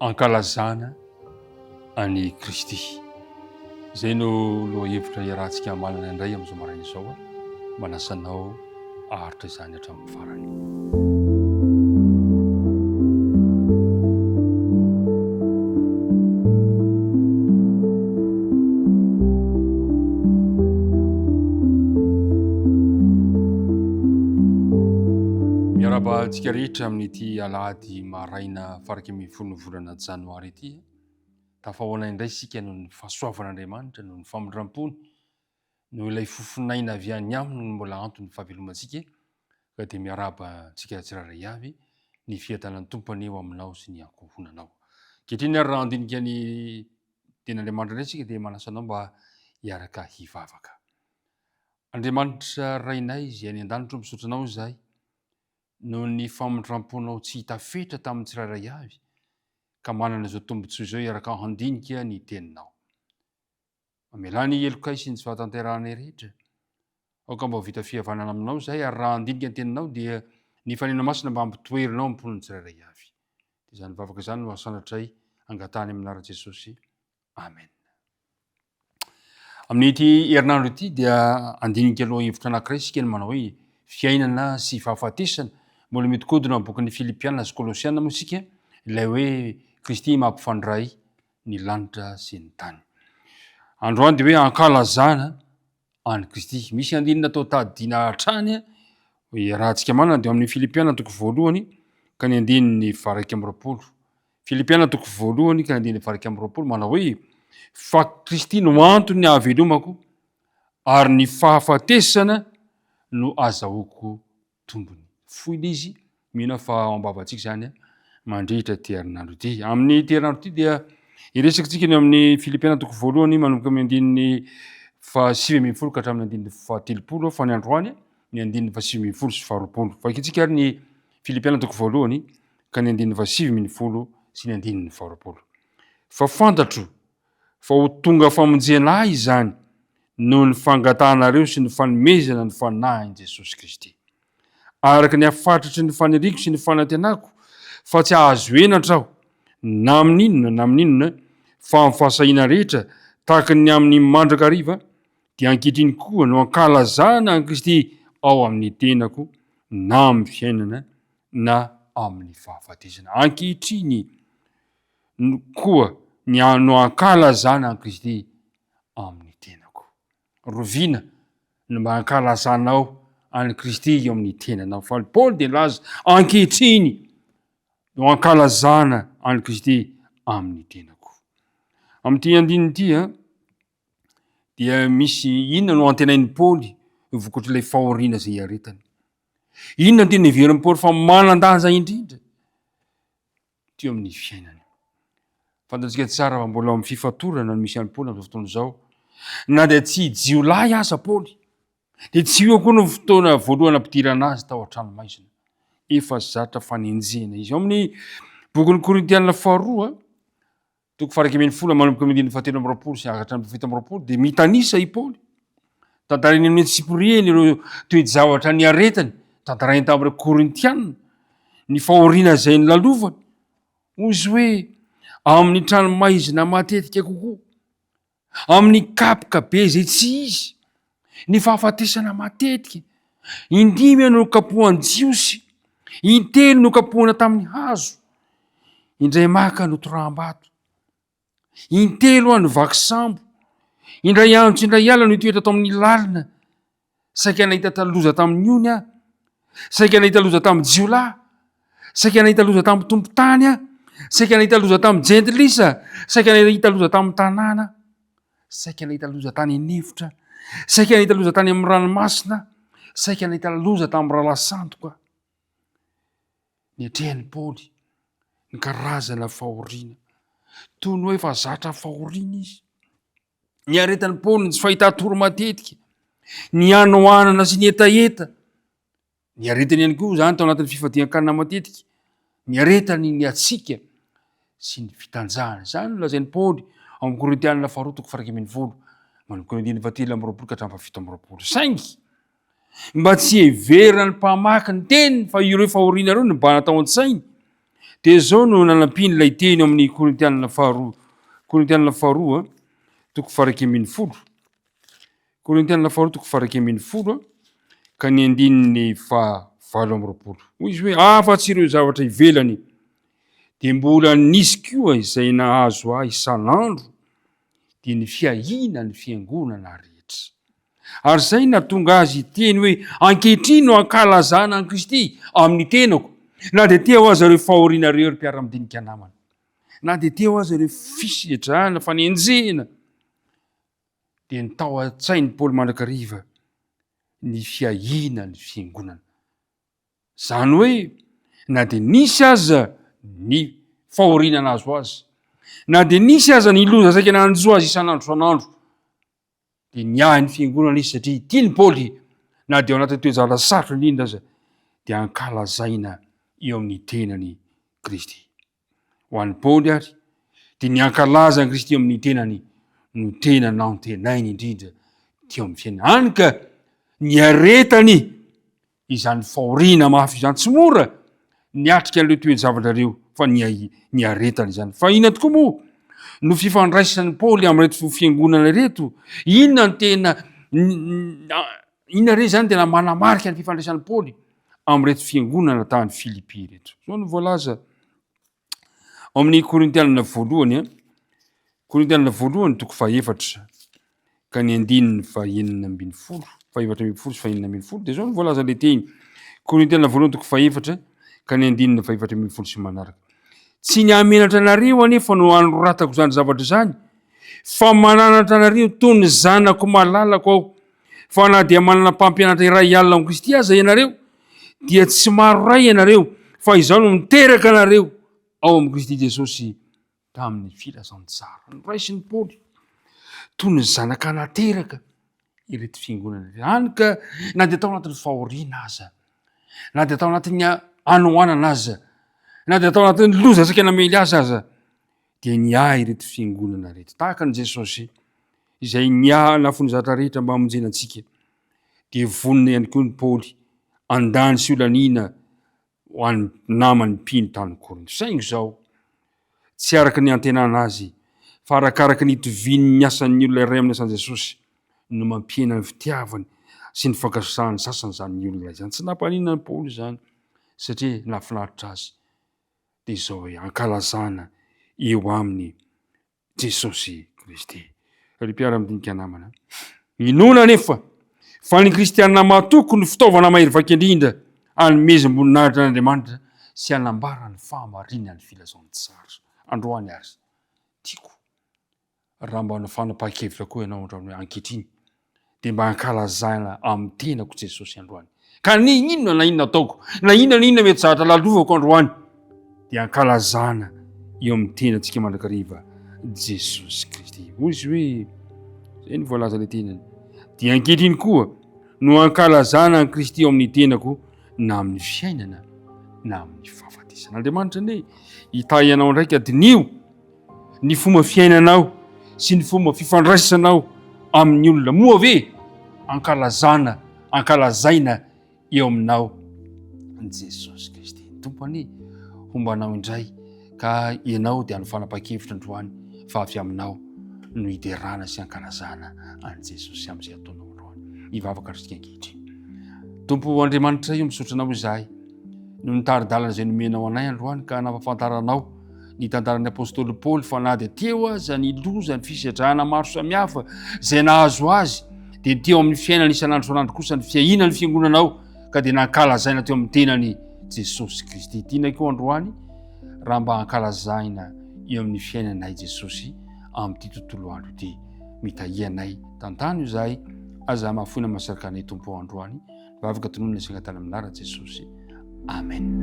ankalazana any Kristy. Zay no loha hevitra iarahantsika malina indray amin'izao maraina izao a, manasanao aharitra izany hatramin'ny farany. Miaraba-tsika rehetra amin'ity alahady maraina faraka amin'ny folo ny volana janoary ity, tafahoana indray sika noho ny fahasoavan'Andriamanitra, noho ny famindram-pony, noho ilay fofinaina avy any aminy no mbola antony fahavelomantsika, ka dia miaraba-tsika tsiraray avy ny fiadanan'ny tompony eo aminao sy ny ankohonanao. Kehitriny ary raha andinika ny ten'Andriamanitra indray sika dia manasanao mba hiaraka hivavaka. Andriamanitra rainay izay any an-danitra misotranao izahay, noho ny famindram-ponao tsy hitafetra tamin'ny tsiraray avy, ka manana izao tombotsoa izao iaraka handinika ny teninao. Mamelà ny elokay sy ny tsy fahatanterahana rehetra, aoka mba vita fihavanana aminao izahay, ary raha handinika ny teninao dia ny fanena masina mba hampitoerinao ampon'ny tsiraray avy. Dia izany vavaka izany no asanatray angatany amin'ny anaran'i Jesosy. Amen. Amin'ity herinandro ity dia andinika aloha hevitra anankiray isika ny manao hoe fiainana sy fahafatesana. Mbola mitokodina amin'ny bokin'ny Filipiana sy Kolosiana moa isika, ilay hoe Kristy mampifandray ny lanitra sy ny tany. Androany dia hoe ankalazana any Kristy. Misy andinina atao tadidiana hatrany rahantsika manana dia amin'ny Filipiana toko voalohany ka ny andininy varaiky amby roapolo. Filipiana toko voalohany ka ny andininy varaiky amby roapolo manao hoe fa Kristy no antony ny hahavelomako ary ny fahafatesana no azahoako tombony. Foy izy mihina fa ao am-bavantsika zany mandrehitra ty herinandro ity. Amin'ny ty herinandro ity dia iresakitsika ny amin'ny Filipiana toko voalohany manomboka amin'ny andininy fahasivy ambin'ny folo ka hatramin'ny andininy fahatelopolo fa ny androany ny andininy fahasivy ambin'ny folo sy faharoapolo. Vakintsika ary ny Filipiana toko voalohany ka ny andininy fahasivy ambin'ny folo sy ny andininy faharoapolo. Fa fantatro fa ho tonga famonjena ahy izany noho ny fangatahanareo sy ny fanomezana ny fanahin'i Jesosy Kristy. Araka ny afatratra ny faniriko sy ny fanantenako, fa tsy ahazo henatra aho na amin'inona fa amin'ny fahasahiana rehetra tahaka ny amin'ny mandrakariva, dia ankehitriny koa no ankalazana an'i Kristy ao amin'ny tenako na amin'ny fiainana na amin'ny fahafatesana. Ankehitriny koa no ankalazana an'i Kristy amin'ny tenako. Roviana no mba ankalazanao any Kristy eo amin'ny tenanao. Fa Paoly dia laza ankehitriny no ankalazana any Kristy amin'ny tenako. Amin'ity andininy ity dia misy inona no antenain'ny Paoly vokotr'ilay fahoriana izay iaretany. Inona no tena heverin'i Paoly fa manan-danja indrindra teo amin'ny fiainany. Fantatsika tsara fa mbola amin'ny fifatorana no misy an'i Paoly amin'izao fotoana izao. Na dia tsy jiolahy aza Paoly, dia tsy io koa no fotoana voalohany ampidirana azy tao an-tranomaizina. Efa zatra fanenjehana izy. Ao amin'ny bokin'ny Korintiana faharoa, toko faharaiky ambin'ny folo manomboka amin'ny andininy fahatelo amby roapolo sy hatramin'ny fito amby roapolo, dia mitanisa i Paoly. Tantarainy amin'ny Sipirieny ireo toe-javatra ny aretany, tantarainy tamin'ireo Korintiana, ny fahoriana izay ny lalovany. Ozy hoe amin'ny tranomaizina matetika kokoa, amin'ny kapoka be izay tsy izy, ny fahafatesana matetika, indimy no kapohany jiosy, intelo no kapohana tamin'ny hazo, indray maka no toram-bato, intelo no vaky sambo, indray andro sy indray ala no itoetra tao amin'ny lalina, saika nahita taloza tamin'ny ony aho, saika nahita loza tamin'ny jiolahy, saika nahita loza tamin'ny tompo-tany aho, saika nahita loza tamin'ny jentilisa, saika nahita loza tamin'ny tanàna, saika nahita loza tany anefitra, saika nahita loza tany amin'ny ranomasina, saika nahita loza tamin'ny ralasandoka. Niatrehany Paoly ny karazana fahoriana, toy ny hoe fa zatra fahoriana izy. Ny aretan'ny Paoly ny tsy fahitatory matetika, ny anohanana sy ny etaeta. Ny aretany ihany koa zany tao anatin'ny fifadian-kanina matetika, ny aretany ny atsika sy ny fitanjahana. Izany no lazain'ny Paoly amin'ny Korintiana faharoa toko faharaiky ambin'ny folo manomboka amin'ny andininy fahatelo amby roapolo ka hatramin'ny fahafito amby roapolo. Saingy mba tsy heverina ny mpamaky ny teniny fa ireo fahoriana ireo no mba natao an-tsainy, dia zao no nanampiny ilay teny amin'ny Korintianina faharoa toko faraky ambin'ny folo. Korintianina faharoa toko faraky ambin'ny folo ka ny andininy fahavalo amby roapolo. Hoy izy hoe afa-tsy ireo zavatra ivelany dia mbola nisy koa izay nahazo ahy isan'andro dia ny fiahina ny fiangonana rehetra. Ary zay natonga azy teny hoe ankehitriny no ankalazana an Kristy amin'ny tenako. Na dia tia ho azy ireo fahorianareo ry mpiara-midinika namana. Na dia tia ho azy ireo fisitrahana fanenjehana. Dia nytao an-tsainy Paoly mandrakariva ny fiahina ny fiangonana. Zany hoe na dia nisy aza ny fahoriana azo azy, na dia nisy aza ny loza saika nanjo azy isan'andro san'andro, dia niahy ny fiangonana izy satria tiany Paoly na dia ao anaty toejala sarotra indrindra aza dia ankalazaina eo amin'ny tenany Kristy. Ho an'ny Paoly ary dia ny ankalaza an Kristy eo amin'ny tenany no tena nantenainy indrindra teo amin'ny fiainana. Hany ka ny aretany izany fahoriana mafy izany tsy mora niatrika an'ireo toe-javatra reo fa ny aretany izany. Fa inona tokoa moa no fifandraisan'ny Paoly amin'reto fiangonana reto? Inona re zany tena manamarika ny fifandraisan'ny Paoly amin'reto fiangonana tahany Filipy reto? Zao no voalaza amin'ny Korintianina voalohany toko fahaefatra ka ny andininy fahaefatra ambin'ny folo. Dia zao no voalaza le teny Korintianina voalohany toko fahaefatra ka ny andininy fahaefatra ambin'ny folo sy manaraka. Tsy ny hamenatra anareo anefa no anoratako zany zavatra zany, fa mananatra anareo toy ny zanako malalako aho. Fa na dia manana mpampianatra iray alina amin'ny Kristy aza ianareo, dia tsy maro ray ianareo, fa izao no miteraka anareo ao amin'ny Kristy Jesosy tamin'ny filazantsara. Noraisin'ny Paoly toy ny zanaka nateraka ireto fiangonana. Hany ka na dia tao anatin'ny fahoriana aza, na dia tao anatin'ny anohanana aza, na dia tao anatin'ny loza saika namely aza dia niahy ireto fiangonana reto. Tahaka ny Jesosy izay niahy nafony zatra rehetra mba hamonjena antsika, dia vonina ihany koa ny Paoly andany sy olaniana ho an'ny namany mpino tany Korinto. Saingy zao tsy araka ny antenana azy, fa arakaraka ny itoviny ny asan'ny olona iray amin'ny asan'i Jesosy no mampiena ny fitiavany sy ny fankasahany sasany zany olona izany. Tsy nampaninana ny Paoly zany satria nahafinaritra azy. Dia izao hoe ankalazana eo aminy Jesosy Kristy. Ry mpiara-midinika namana, inona anefa fa ny kristianina mahatoky ny fitaovana mahery vaky indrindra hanomezim-boninahitra n'Andriamanitra sy hanambara ny fahamarinana ny filazantsara. Androany ary tiako raha mba nafanapaha-kevitra koa ianao ohatrany hoe ankehitriny dia mba ankalazana amin'ny tenako Jesosy androany. Ka ny inona na inona ataoko, na inona mety zahatra lalovako androany, dia ankalazana eo amin'ny tenantsika mandrakariva Jesosy Kristy. Hoy izy hoe, zay ny voalaza le tenany, dia ankehitriny koa no ankalazana an Kristy eo amin'ny tenako na amin'ny fiainana na amin'ny fahafatesana. Andriamanitra ne hitahianao ndraiky adinio ny fomba fiainanao sy ny fomba fifandraisanao amin'ny olona. Moa ve ankalazaina eo aminao ny Jesosy Kristy. Tompony hombanao indray ka ianao dia anofanapa-kevitra androany fa avy aminao no hiderana sy ankalazana an Jesosy amin'izay ataonao androany. Hivavaka antsika ankehitriny. Tompo Andriamanitra io misotranao izahay no nitaridalana izay nomenao anay androany ka nampafantaranao ny tantaran'ny apôstôly Paoly fa na dia teo aza ny loza ny fisitrahana maro samihafa izay nahazo azy, dia teo amin'ny fiainana isan'andro san'andro kosa ny fiahina ny fiangonanao ka dia nankalazaina teo amin'ny tenany Jesosy Kristy. Tiana koa androany raha mba ankalazaina eo amin'ny fiainanay Jesosy amin'ity tontolo andro ity. Mitahianay tantany izahay aza mahafoina masaraka anay tompo androany. Vavaka tononona sy angatana aminara Jesosy. Amen.